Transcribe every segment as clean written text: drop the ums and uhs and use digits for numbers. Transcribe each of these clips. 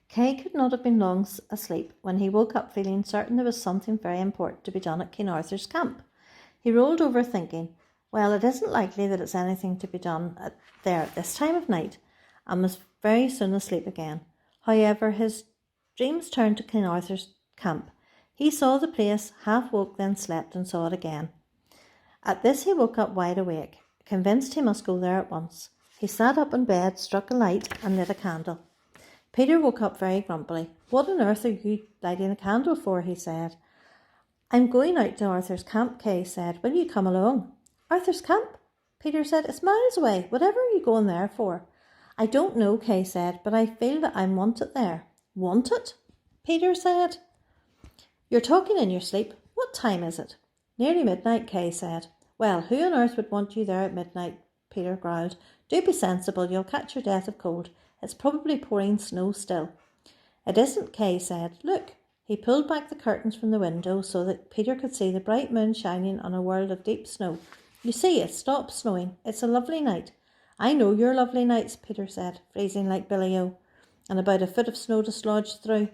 Kay could not have been long asleep when he woke up feeling certain there was something very important to be done at King Arthur's camp. He rolled over thinking, well, it isn't likely that it's anything to be done there at this time of night, and was very soon asleep again. However, his dreams turned to King Arthur's camp. He saw the place, half woke, then slept, and saw it again. At this he woke up wide awake, convinced he must go there at once. He sat up in bed, struck a light, and lit a candle. Peter woke up very grumpily. What on earth are you lighting a candle for? He said. I'm going out to Arthur's camp, Kay said. Will you come along? Arthur's camp? Peter said. It's miles away. Whatever are you going there for? I don't know, Kay said, but I feel that I'm wanted there. Wanted? Peter said. You're talking in your sleep. What time is it? Nearly midnight, Kay said. Well, who on earth would want you there at midnight? Peter growled. Do be sensible. You'll catch your death of cold. It's probably pouring snow still. It isn't, Kay said. Look. He pulled back the curtains from the window so that Peter could see the bright moon shining on a world of deep snow. You see, it stopped snowing. It's a lovely night. I know your lovely nights, Peter said, freezing like Billy-O, and about a foot of snow to slodge through.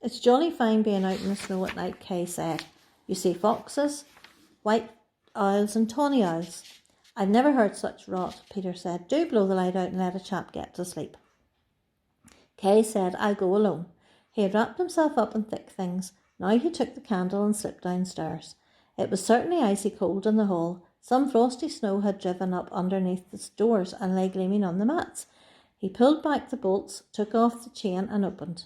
It's jolly fine being out in the snow at night, Kay said. You see foxes, white owls and tawny owls. I've never heard such rot, Peter said. Do blow the light out and let a chap get to sleep. Kay said, I'll go alone. He had wrapped himself up in thick things. Now he took the candle and slipped downstairs. It was certainly icy cold in the hall. Some frosty snow had driven up underneath the doors and lay gleaming on the mats. He pulled back the bolts, took off the chain and opened.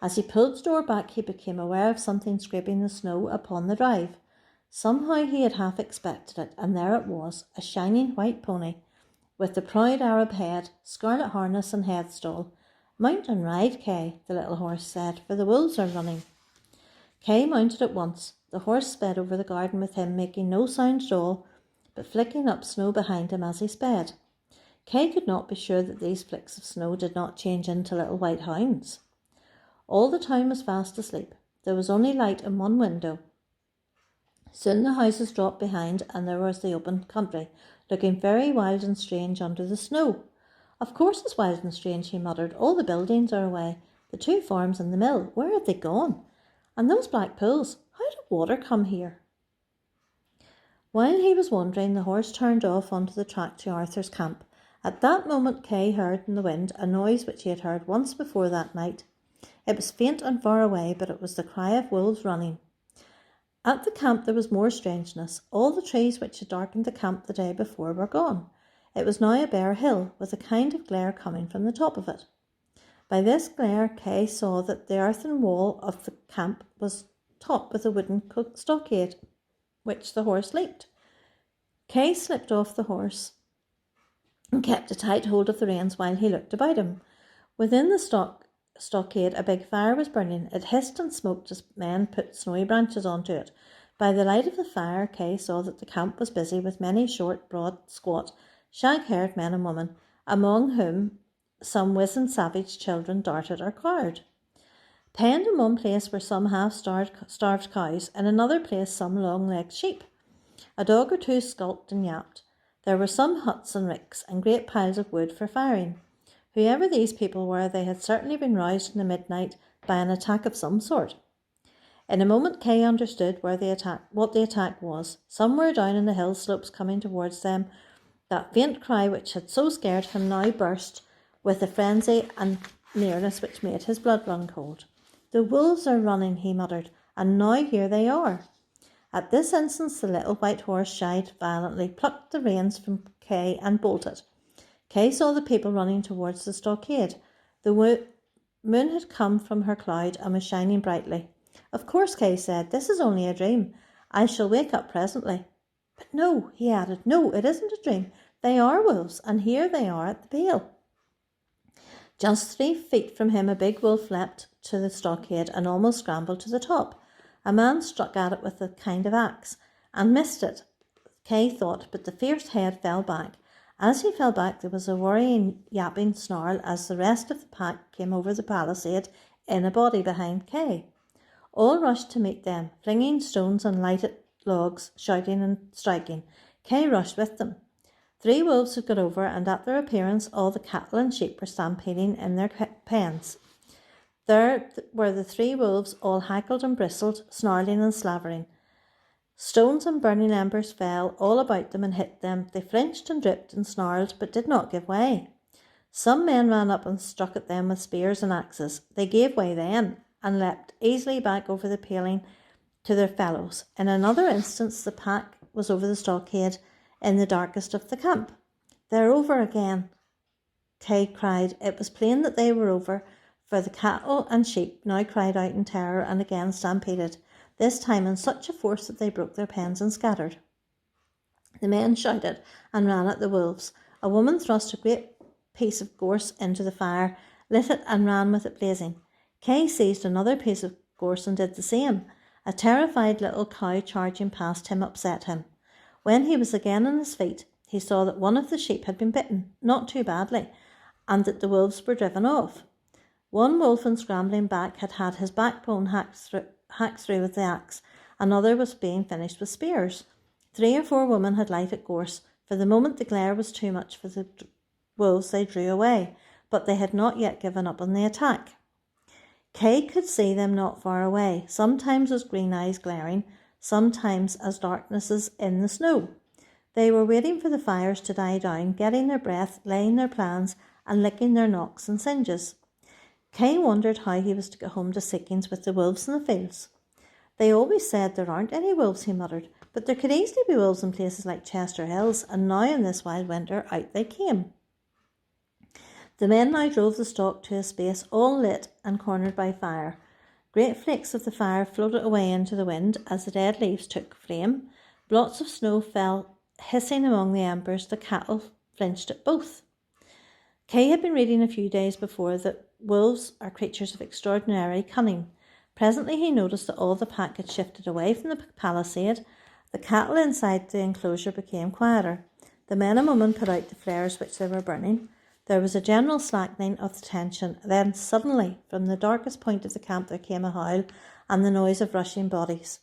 As he pulled the door back, he became aware of something scraping the snow upon the drive. Somehow he had half expected it, and there it was, a shining white pony, with the proud Arab head, scarlet harness and headstall. Mount and ride, Kay, the little horse said, for the wolves are running. Kay mounted at once. The horse sped over the garden with him, making no sound at all, but flicking up snow behind him as he sped. Kay could not be sure that these flicks of snow did not change into little white hounds. All the town was fast asleep. There was only light in one window. Soon the houses dropped behind, and there was the open country, looking very wild and strange under the snow. Of course it's wild and strange, he muttered. All the buildings are away. The 2 farms and the mill, where have they gone? And those black pools, how did water come here? While he was wondering, the horse turned off onto the track to Arthur's camp. At that moment Kay heard in the wind a noise which he had heard once before that night. It was faint and far away, but it was the cry of wolves running. At the camp there was more strangeness. All the trees which had darkened the camp the day before were gone. It was now a bare hill, with a kind of glare coming from the top of it. By this glare, Kay saw that the earthen wall of the camp was topped with a wooden stockade, which the horse leaped. Kay slipped off the horse and kept a tight hold of the reins while he looked about him. Within the stockade, a big fire was burning. It hissed and smoked as men put snowy branches onto it. By the light of the fire, Kay saw that the camp was busy with many short, broad, squat, shag-haired men and women, among whom some wizened savage children darted or cowered. Penned in one place were some half-starved cows, in another place some long-legged sheep. A dog or two skulked and yapped. There were some huts and ricks, and great piles of wood for firing. Whoever these people were, they had certainly been roused in the midnight by an attack of some sort. In a moment Kay understood what the attack was. Somewhere down in the hill slopes coming towards them, that faint cry which had so scared him now burst with a frenzy and nearness which made his blood run cold. The wolves are running, he muttered, and now here they are. At this instant the little white horse shied violently, plucked the reins from Kay and bolted. Kay saw the people running towards the stockade. The moon had come from her cloud and was shining brightly. Of course, Kay said, this is only a dream. I shall wake up presently. But no, he added, no, it isn't a dream. They are wolves, and here they are at the pale. Just 3 feet from him a big wolf leapt to the stockade and almost scrambled to the top. A man struck at it with a kind of axe and missed it, Kay thought, but the fierce head fell back. As he fell back there was a worrying, yapping snarl as the rest of the pack came over the palisade in a body behind Kay. All rushed to meet them, flinging stones and lighted logs, shouting and striking. Kay rushed with them. 3 wolves had got over, and at their appearance all the cattle and sheep were stampeding in their pens. There were the 3 wolves, all haggled and bristled, snarling and slavering. Stones and burning embers fell all about them and hit them. They flinched and dripped and snarled, but did not give way. Some men ran up and struck at them with spears and axes. They gave way then, and leapt easily back over the paling to their fellows. In another instance, the pack was over the stockade in the darkest of the camp. "They're over again," Kay cried. It was plain that they were over, for the cattle and sheep now cried out in terror and again stampeded, this time in such a force that they broke their pens and scattered. The men shouted and ran at the wolves. A woman thrust a great piece of gorse into the fire, lit it and ran with it blazing. Kay seized another piece of gorse and did the same. A terrified little cow charging past him upset him. When he was again on his feet, he saw that one of the sheep had been bitten, not too badly, and that the wolves were driven off. One wolf in scrambling back had had his backbone hacked through with the axe. Another was being finished with spears. 3 or 4 women had lighted gorse. For the moment the glare was too much for the wolves, they drew away, but they had not yet given up on the attack. Kay could see them not far away, sometimes as green eyes glaring, sometimes as darknesses in the snow. They were waiting for the fires to die down, getting their breath, laying their plans, and licking their knocks and singes. Kay wondered how he was to get home to Seekings with the wolves in the fields. "They always said there aren't any wolves," he muttered, "but there could easily be wolves in places like Chester Hills, and now in this wild winter out they came." The men now drove the stock to a space all lit and cornered by fire. Great flakes of the fire floated away into the wind as the dead leaves took flame. Blots of snow fell hissing among the embers. The cattle flinched at both. Kay had been reading a few days before that wolves are creatures of extraordinary cunning. Presently he noticed that all the pack had shifted away from the palisade. The cattle inside the enclosure became quieter. The men and women put out the flares which they were burning. There was a general slackening of the tension. Then suddenly, from the darkest point of the camp, there came a howl and the noise of rushing bodies.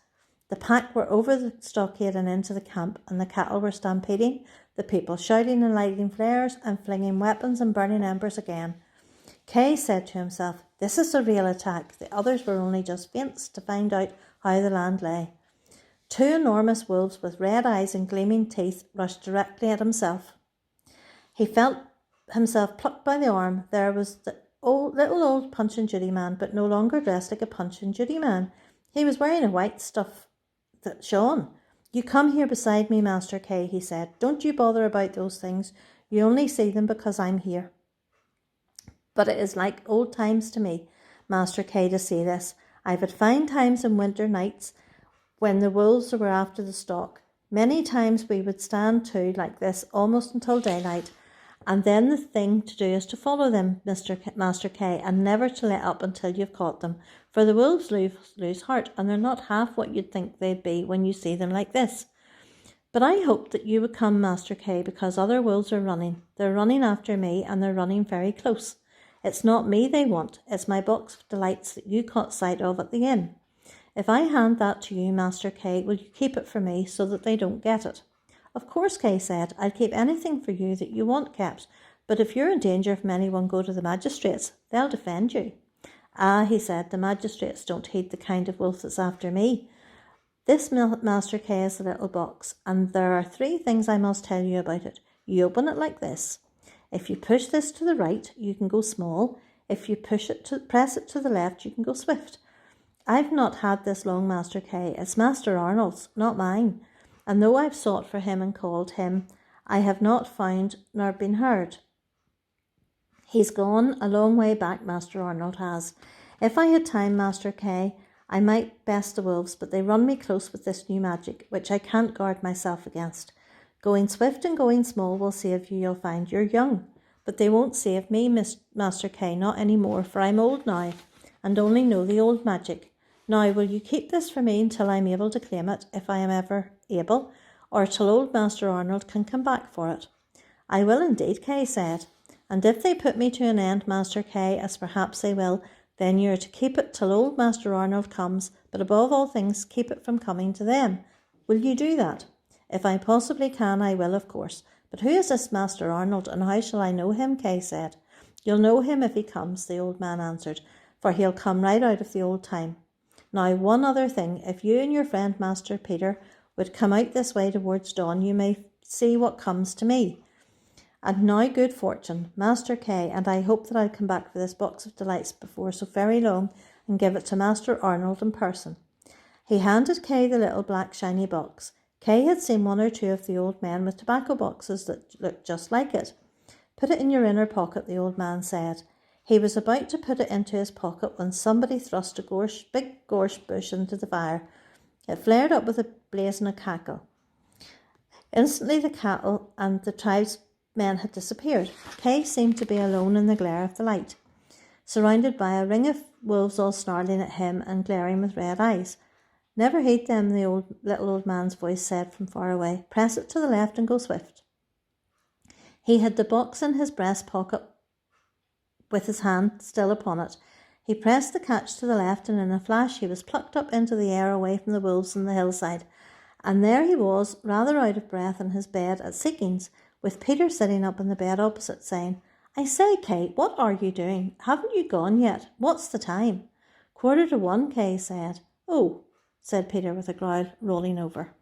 The pack were over the stockade and into the camp, and the cattle were stampeding, the people shouting and lighting flares and flinging weapons and burning embers again. Kay said to himself, "This is a real attack. The others were only just feints to find out how the land lay." 2 enormous wolves with red eyes and gleaming teeth rushed directly at himself. He felt himself plucked by the arm. There was the little old Punch and Judy man, but no longer dressed like a Punch and Judy man. He was wearing a white stuff that shone. "You come here beside me, Master Kay," he said. "Don't you bother about those things. You only see them because I'm here. But it is like old times to me, Master Kay, to see this. I've had fine times in winter nights when the wolves were after the stock. Many times we would stand to like this almost until daylight, and then the thing to do is to follow them, Master Kay, and never to let up until you've caught them. For the wolves lose heart, and they're not half what you'd think they'd be when you see them like this. But I hoped that you would come, Master Kay, because other wolves are running. They're running after me, and they're running very close. It's not me they want, it's my box of delights that you caught sight of at the inn. If I hand that to you, Master Kay, will you keep it for me so that they don't get it?" "Of course," Kay said. "I'll keep anything for you that you want kept, but if you're in danger from anyone, go to the magistrates. They'll defend you." "Ah," he said, "the magistrates don't heed the kind of wolf that's after me. This, Master Kay, is the little box, and there are 3 things I must tell you about it. You open it like this. If you push this to the right, you can go small. If you press it to the left, you can go swift. I've not had this long, Master Kay. It's Master Arnold's, not mine. And though I've sought for him and called him, I have not found nor been heard. He's gone a long way back, Master Arnold has. If I had time, Master Kay, I might best the wolves, but they run me close with this new magic, which I can't guard myself against. Going swift and going small will save you, you'll find. You're young, but they won't save me, Master Kay, not any more, for I'm old now, and only know the old magic. Now, will you keep this for me until I'm able to claim it, if I am ever able, or till old Master Arnold can come back for it?" "I will indeed," Kay said. "And if they put me to an end, Master Kay, as perhaps they will, then you're to keep it till old Master Arnold comes, but above all things, keep it from coming to them. Will you do that?" "If I possibly can, I will, of course. But who is this Master Arnold, and how shall I know him?" Kay said. "You'll know him if he comes," the old man answered. for he'll come right out of the old time. Now, one other thing, if you and your friend Master Peter would come out this way towards dawn, you may see what comes to me. And now, good fortune, Master Kay, and I hope that I'll come back for this box of delights before so very long and give it to Master Arnold in person." He handed Kay the little black shiny box. Kay had seen one or two of the old men with tobacco boxes that looked just like it. "Put it in your inner pocket," the old man said. He was about to put it into his pocket when somebody thrust a big gorse bush into the fire. It flared up with a blaze and a cackle. Instantly the cattle and the tribesmen had disappeared. Kay seemed to be alone in the glare of the light, surrounded by a ring of wolves all snarling at him and glaring with red eyes. "Never heed them," the little old man's voice said from far away. "Press it to the left and go swift." He had the box in his breast pocket with his hand still upon it. He pressed the catch to the left, and in a flash he was plucked up into the air away from the wolves on the hillside. And there he was, rather out of breath in his bed at Seekings, with Peter sitting up in the bed opposite, saying, "I say, Kay, what are you doing? Haven't you gone yet? What's the time?" "1:15, Kay said." "Oh," said Peter with a growl, rolling over.